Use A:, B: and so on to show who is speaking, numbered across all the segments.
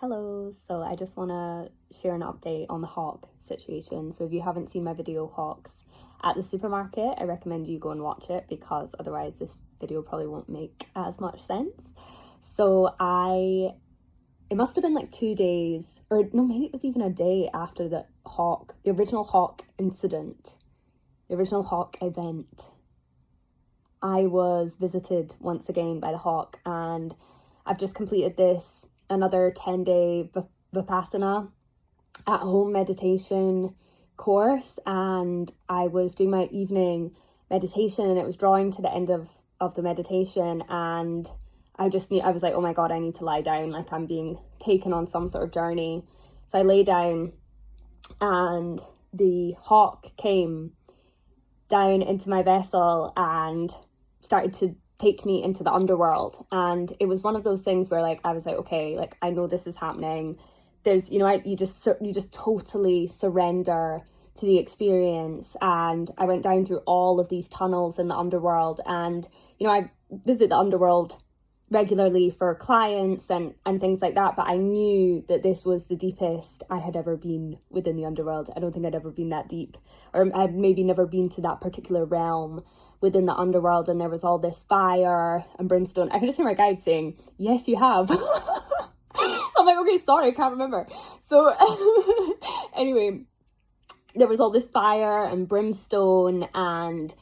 A: Hello, so I just want to share an update on the hawk situation. So if you haven't seen my video Hawks at the supermarket, I recommend you go and watch it because otherwise this video probably won't make as much sense. It must have been like 2 days, or no, maybe it was even a day after the original hawk incident, the original hawk event. I was visited once again by the hawk, and I've just completed another 10-day Vipassana at home meditation course, and I was doing my evening meditation, and it was drawing to the end of the meditation, and I was like, oh my God, I need to lie down, like I'm being taken on some sort of journey. So I lay down, and the hawk came down into my vessel and started to take me into the underworld. And it was one of those things where I was like, okay, I know this is happening. There's, you just totally surrender to the experience. And I went down through all of these tunnels in the underworld, and I visit the underworld regularly for clients and things like that, but I knew that this was the deepest I had ever been within the underworld. I don't think I'd ever been that deep, or I'd maybe never been to that particular realm within the underworld. And there was all this fire and brimstone. I can just hear my guide saying, yes, you have. I'm like, okay, sorry, I can't remember. So anyway, there was all this fire and brimstone and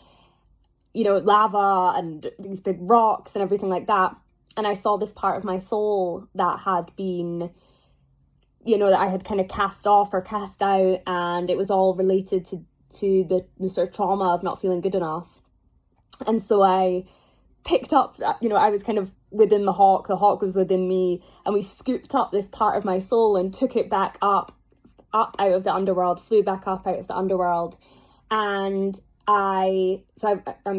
A: lava and these big rocks and everything like that. And I saw this part of my soul that had been, that I had kind of cast off or cast out, and it was all related to the sort of trauma of not feeling good enough. And so I picked up, I was kind of within the hawk was within me, and we scooped up this part of my soul and took it back up out of the underworld, flew back up out of the underworld. And I'm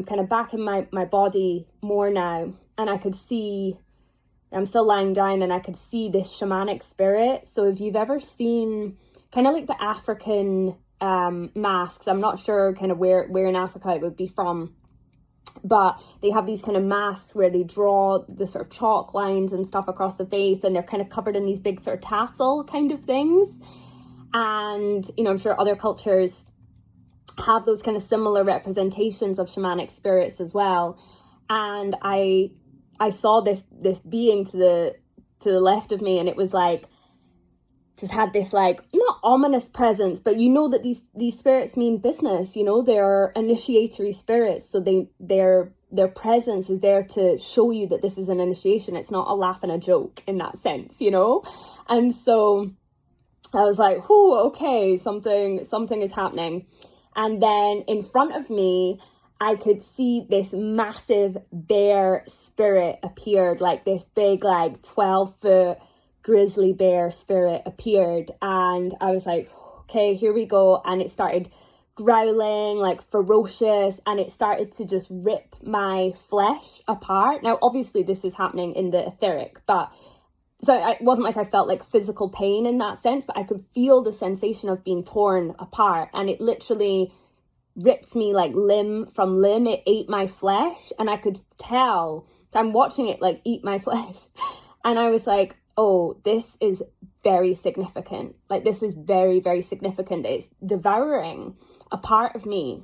A: kind of back in my body more now, and I could see, I'm still lying down, and I could see this shamanic spirit. So if you've ever seen kind of like the African masks, I'm not sure kind of where in Africa it would be from, but they have these kind of masks where they draw the sort of chalk lines and stuff across the face, and they're kind of covered in these big sort of tassel kind of things. And, I'm sure other cultures have those kind of similar representations of shamanic spirits as well. And I saw this being to the left of me, and it was just had this not ominous presence, but that these spirits mean business. They're initiatory spirits, so their presence is there to show you that this is an initiation. It's not a laugh and a joke in that sense, And so I was like, whoo, okay, something is happening. And then in front of me, I could see this massive bear spirit appeared, this big 12-foot grizzly bear spirit appeared. And I was like, okay, here we go. And it started growling, ferocious, and it started to just rip my flesh apart. Now, obviously this is happening in the etheric, but so it wasn't I felt physical pain in that sense, but I could feel the sensation of being torn apart, and it literally ripped me limb from limb. It ate my flesh, and I could tell. I'm watching it eat my flesh, and I was like, oh, this is very significant. This is very, very significant. It's devouring a part of me.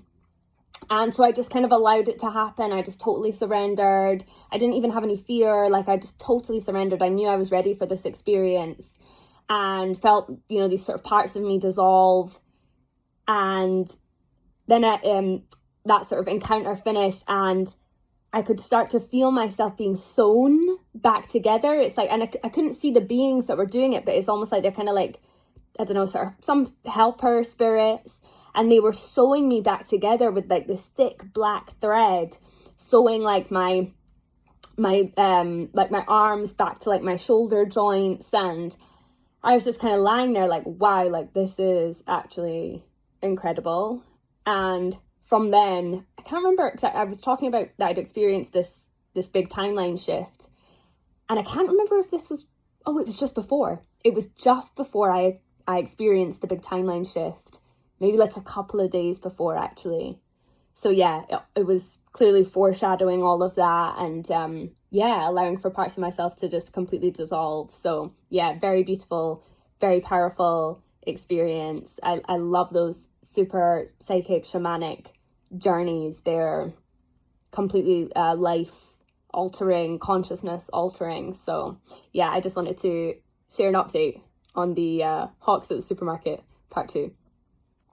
A: And so I just kind of allowed it to happen. I just totally surrendered. I didn't even have any fear. I just totally surrendered. I knew I was ready for this experience, and felt, these sort of parts of me dissolve. And then that sort of encounter finished, and I could start to feel myself being sewn back together. It's and I couldn't see the beings that were doing it, but it's almost they're kind of I don't know, sort of some helper spirits, and they were sewing me back together with this thick black thread, sewing my arms back to my shoulder joints. And I was just kind of lying there wow, this is actually incredible. And from then, I can't remember exactly, I was talking about that I'd experienced this big timeline shift, and I can't remember if this was, it was just before. It was just before I experienced the big timeline shift, maybe a couple of days before, actually. So yeah, it was clearly foreshadowing all of that. And yeah, allowing for parts of myself to just completely dissolve. So yeah, very beautiful, very powerful experience. I love those super psychic shamanic journeys. They're completely life altering, consciousness altering. So yeah, I just wanted to share an update on the hawks at the supermarket part 2.